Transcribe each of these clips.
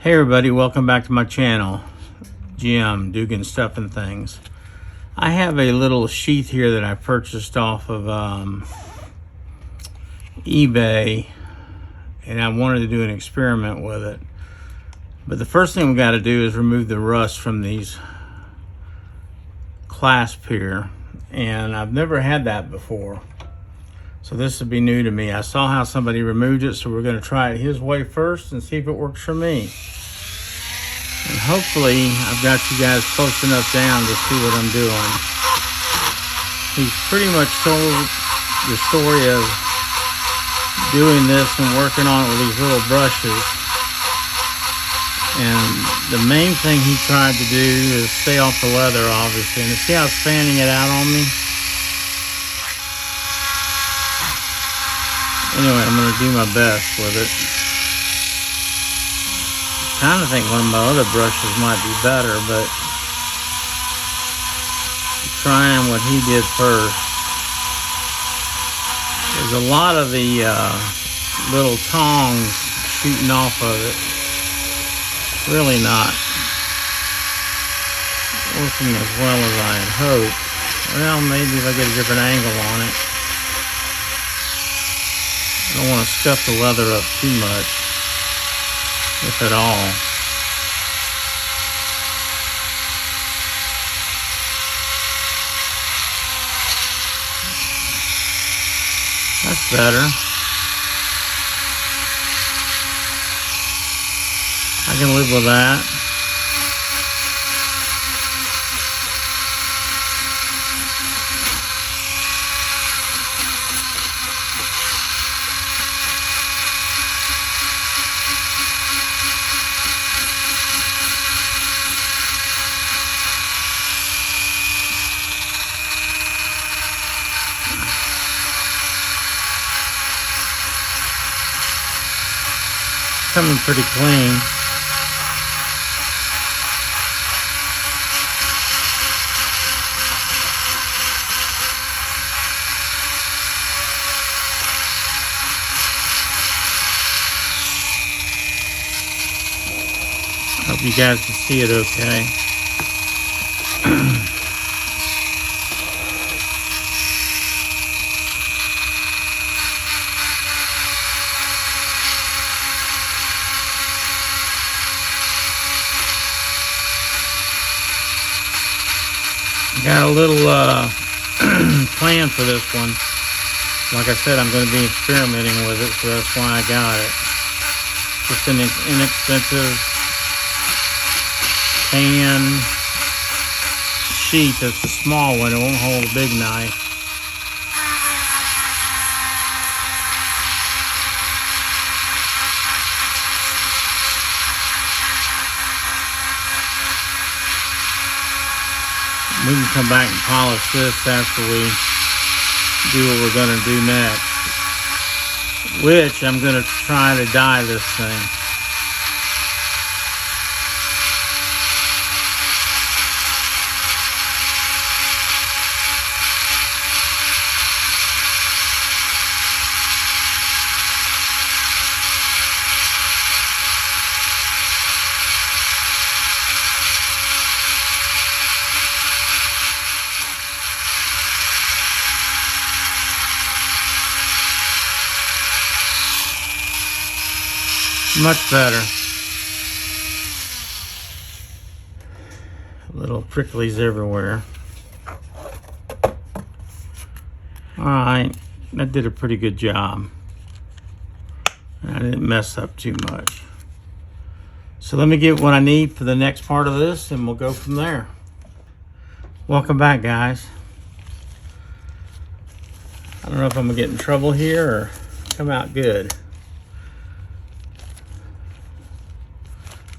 Hey everybody, welcome back to my channel, Jim, Dugan Stuff and Things. I have a little sheath here that I purchased off of eBay, and I wanted to do an experiment with it. But the first thing we got to do is remove the rust from these clasps here, and I've never had that before. So this would be new to me. I saw how somebody removed it, so we're going to try it his way first and see if it works for me. And hopefully I've got you guys close enough down to see what I'm doing. He's pretty much told the story of doing this and working on it with these little brushes. And the main thing he tried to do is stay off the leather, obviously. And see how it's fanning it out on me? Anyway, I'm going to do my best with it. I kind of think one of my other brushes might be better, but I'm trying what he did first. There's a lot of the little tongs shooting off of it. Really not working as well as I had hoped. Well, maybe if I get a different angle on it. I don't want to scuff the leather up too much, if at all. That's better. I can live with that. Coming pretty clean. Hope you guys can see it okay. Got a little plan for this one. Like I said, I'm going to be experimenting with it, so that's why I got it. Just an inexpensive tan sheath. It's a small one. It won't hold a big knife. We can come back and polish this after we do what we're going to do next. Which I'm going to try to dye this thing. Much better. Little pricklies everywhere. Alright, that did a pretty good job. I didn't mess up too much. So let me get what I need for the next part of this and we'll go from there. Welcome back, guys. I don't know if I'm gonna get in trouble here or come out good.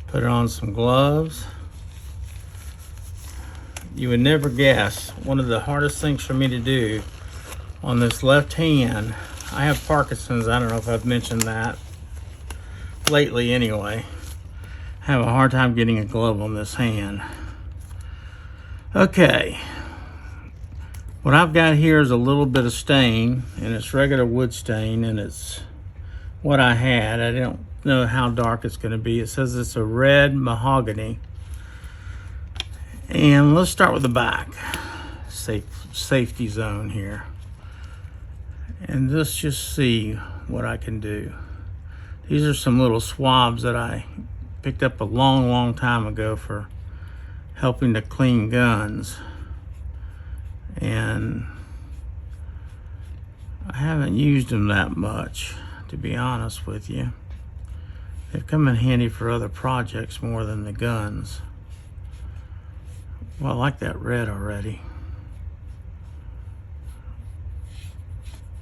Put on some gloves. You would never guess, one of the hardest things for me to do on this left hand, I have Parkinson's, I don't know if I've mentioned that lately anyway. I have a hard time getting a glove on this hand. Okay, what I've got here is a little bit of stain, and it's regular wood stain, and it's what I had. I don't know how dark it's going to be. It says it's a red mahogany. And let's start with the back. Safety zone here. And let's just see what I can do. These are some little swabs that I picked up a long time ago for helping to clean guns. And I haven't used them that much, to be honest with you. They've come in handy for other projects more than the guns. Well, I like that red already.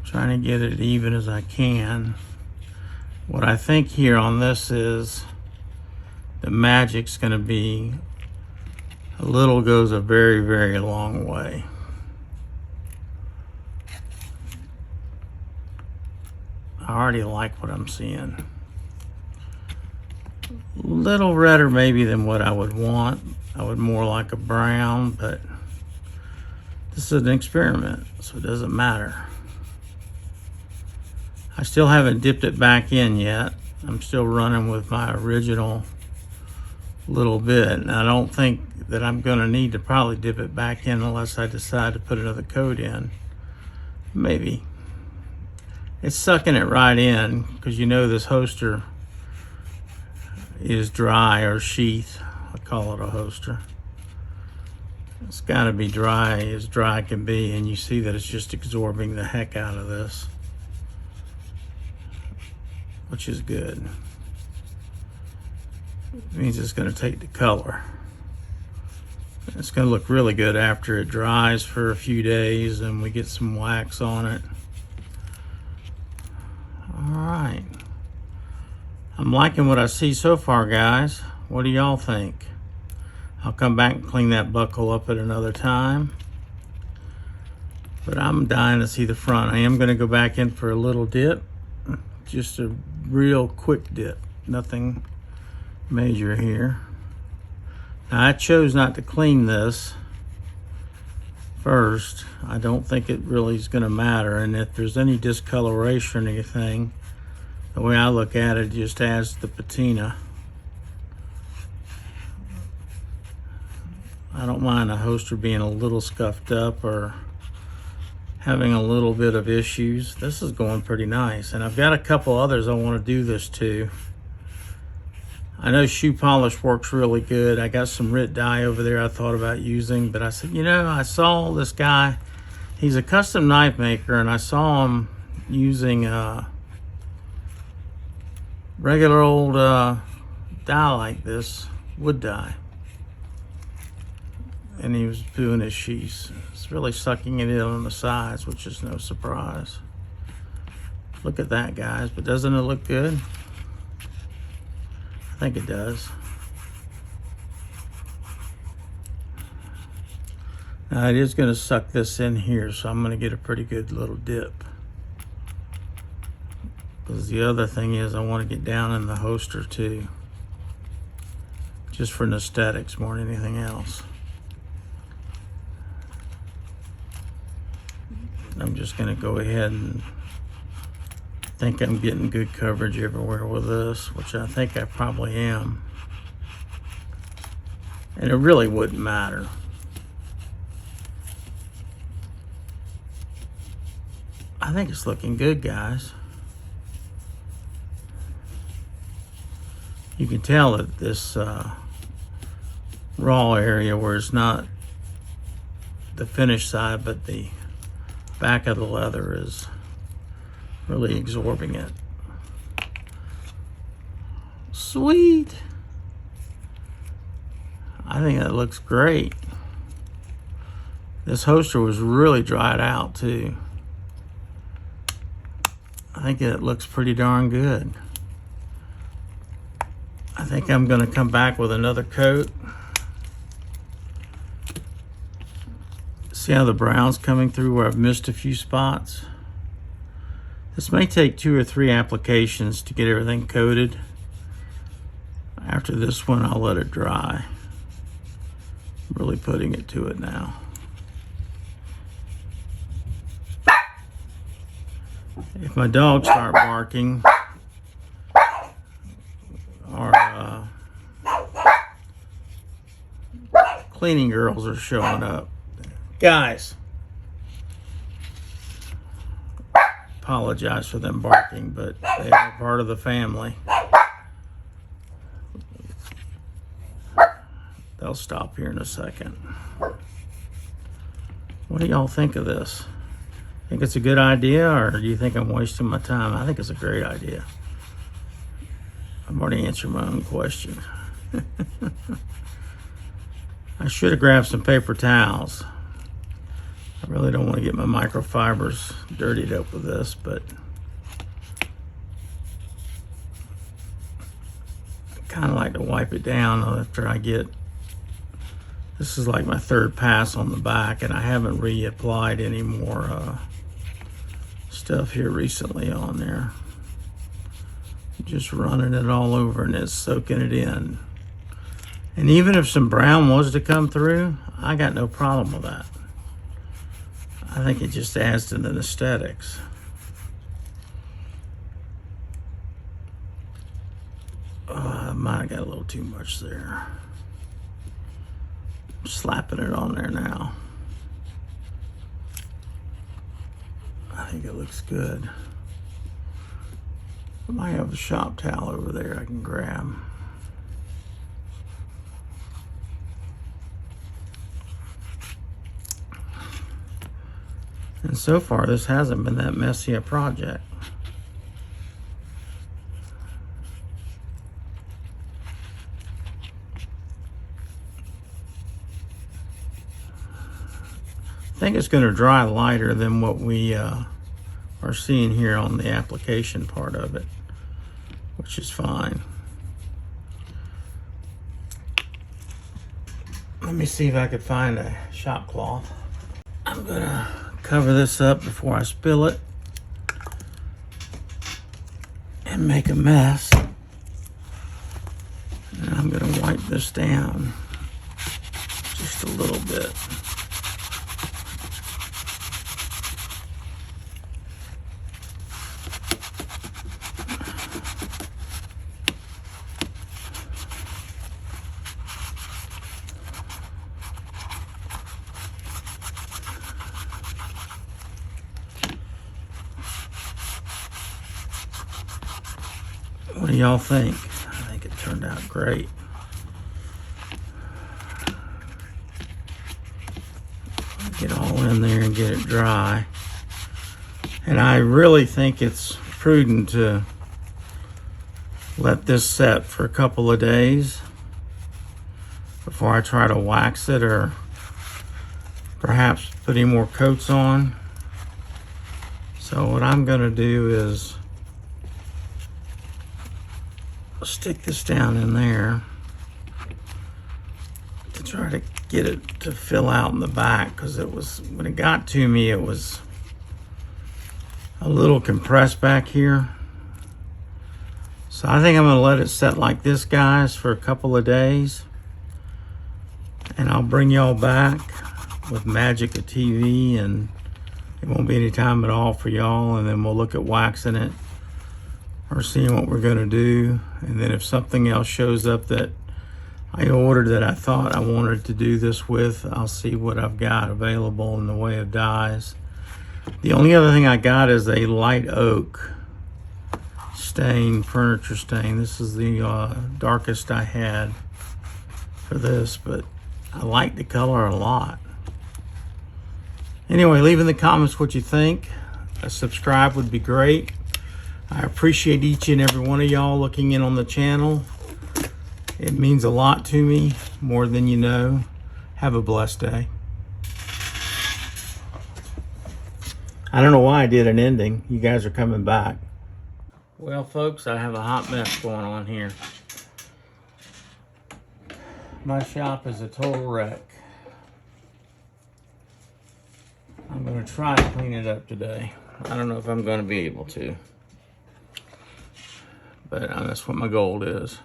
Trying to get it even as I can. What I think here on this is the magic's going to be a little goes a very long way. I already like what I'm seeing. A little redder maybe than what I would want. I would more like a brown, but this is an experiment, so it doesn't matter. I still haven't dipped it back in yet. I'm still running with my original little bit, and I don't think that I'm going to need to probably dip it back in unless I decide to put another coat in. Maybe. It's sucking it right in because you know this holster is dry, or sheath. I call it a holster. It's got to be dry as dry can be, and you see that it's just absorbing the heck out of this, which is good. It means it's going to take the color. It's going to look really good after it dries for a few days and we get some wax on it. All right. I'm liking what I see so far, guys. What do y'all think? I'll come back and clean that buckle up at another time. But I'm dying to see the front. I am going to go back in for a little dip. Just a real quick dip. Nothing major here. Now, I chose not to clean this first. I don't think it really is going to matter. And if there's any discoloration or anything, the way I look at it, it just adds the patina. I don't mind a holster being a little scuffed up or having a little bit of issues. This is going pretty nice. And I've got a couple others I want to do this to. I know shoe polish works really good. I got some RIT dye over there I thought about using, but I said, you know, I saw this guy. He's a custom knife maker, and I saw him using regular old dye like this, wood dye. And he was doing his sheaths. It's really sucking it in on the sides, which is no surprise. Look at that, guys, but doesn't it look good? I think it does. Now it is going to suck this in here, so I'm going to get a pretty good little dip. Because the other thing is I want to get down in the holster too. Just for aesthetics more than anything else. I'm just going to go ahead and think I'm getting good coverage everywhere with this, which I think I probably am. And it really wouldn't matter. I think it's looking good, guys. You can tell that this raw area where it's not the finished side, but the back of the leather is really absorbing it. Sweet. I think that looks great. This holster was really dried out too. I think it looks pretty darn good. I think I'm going to come back with another coat. See how the brown's coming through where I've missed a few spots? This may take 2 or 3 applications to get everything coated. After this one, I'll let it dry. I'm really putting it to it now. If my dogs start barking, cleaning girls are showing up. Guys, apologize for them barking, but they are part of the family. They'll stop here in a second. What do y'all think of this? Think it's a good idea, or do you think I'm wasting my time? I think it's a great idea. I've already answered my own question. I should have grabbed some paper towels. I really don't want to get my microfibers dirtied up with this, but I kind of like to wipe it down after I get. This is like my third pass on the back, and I haven't reapplied any more stuff here recently on there. Just running it all over and it's soaking it in. And even if some brown was to come through, I got no problem with that. I think it just adds to the aesthetics. I might have got a little too much there. I'm slapping it on there now. I think it looks good. I might have a shop towel over there I can grab. And so far, this hasn't been that messy a project. I think it's going to dry lighter than what we are seeing here on the application part of it, which is fine. Let me see if I could find a shop cloth. I'm going to cover this up before I spill it and make a mess. And I'm going to wipe this down just a little bit. What do y'all think? I think it turned out great. Get all in there and get it dry. And I really think it's prudent to let this set for a couple of days before I try to wax it or perhaps put any more coats on. So what I'm going to do is stick this down in there to try to get it to fill out in the back, because it was, when it got to me, it was a little compressed back here. So I think I'm going to let it set like this, guys, for a couple of days, and I'll bring y'all back with magic of TV, and it won't be any time at all for y'all, and then we'll look at waxing it or seeing what we're going to do. And then if something else shows up that I ordered that I thought I wanted to do this with, I'll see what I've got available in the way of dyes. The only other thing I got is a light oak stain, furniture stain. This is the darkest I had for this, but I like the color a lot. Anyway, leave in the comments what you think. A subscribe would be great. I appreciate each and every one of y'all looking in on the channel. It means a lot to me, more than you know. Have a blessed day. I don't know why I did an ending. You guys are coming back. Well, folks, I have a hot mess going on here. My shop is a total wreck. I'm going to try to clean it up today. I don't know if I'm going to be able to, but that's what my goal is.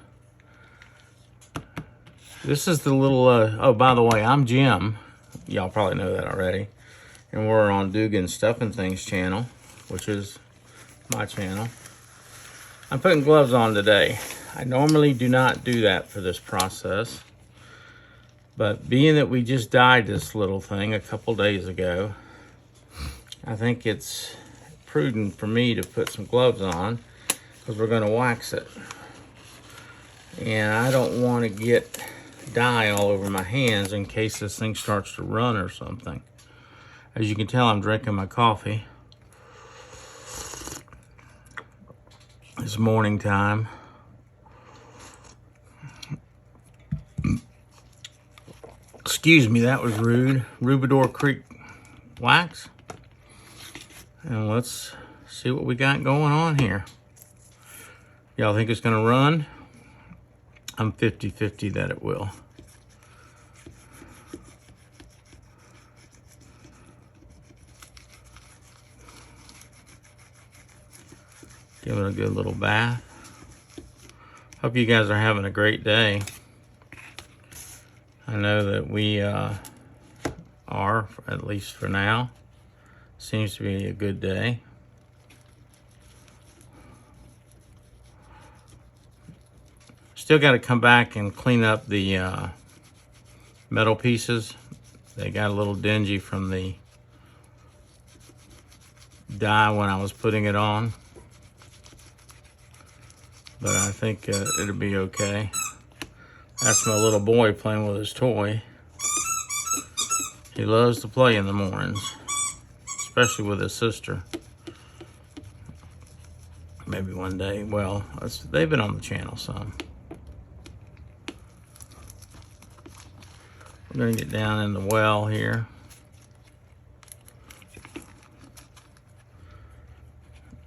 This is the little, oh, by the way, I'm Jim. Y'all probably know that already. And we're on Dugan Stuff and Things channel, which is my channel. I'm putting gloves on today. I normally do not do that for this process, But being that we just dyed this little thing a couple days ago, I think it's prudent for me to put some gloves on because we're going to wax it. And I don't want to get dye all over my hands in case this thing starts to run or something. As you can tell, I'm drinking my coffee. It's morning time. Excuse me, that was rude. Rubador Creek wax. And let's see what we got going on here. Y'all think it's gonna run? I'm 50-50 that it will. Give it a good little bath. Hope you guys are having a great day. I know that we are, at least for now. Seems to be a good day. Still got to come back and clean up the metal pieces. They got a little dingy from the dye when I was putting it on. But I think it'll be okay. That's my little boy playing with his toy. He loves to play in the mornings, especially with his sister. Maybe one day. Well, they've been on the channel some. We're gonna get down in the well here.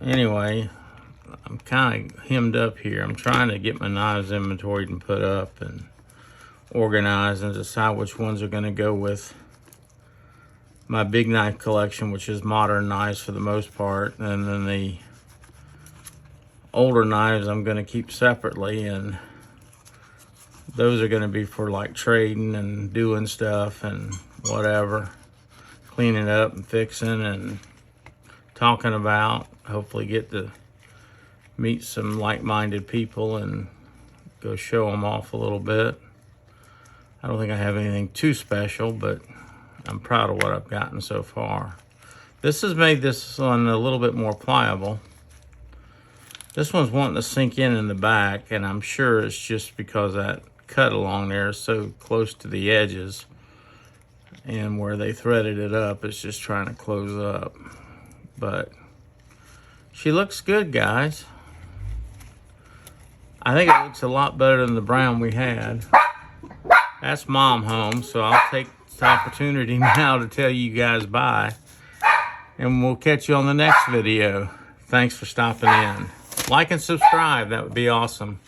Anyway, I'm kind of hemmed up here. I'm trying to get my knives inventoried and put up and organized and decide which ones are gonna go with my big knife collection, which is modern knives for the most part, and then the older knives I'm gonna keep separately, and those are gonna be for like trading and doing stuff and whatever, cleaning up and fixing and talking about. Hopefully get to meet some like-minded people and go show them off a little bit. I don't think I have anything too special, but I'm proud of what I've gotten so far. This has made this one a little bit more pliable. This one's wanting to sink in the back, and I'm sure it's just because that cut along there is so close to the edges, and where they threaded it up, it's just trying to close up. But she looks good, guys. I think it looks a lot better than the brown we had. That's Mom home, so I'll take this opportunity now to tell you guys bye. And we'll catch you on the next video. Thanks for stopping in. Like and subscribe, that would be awesome.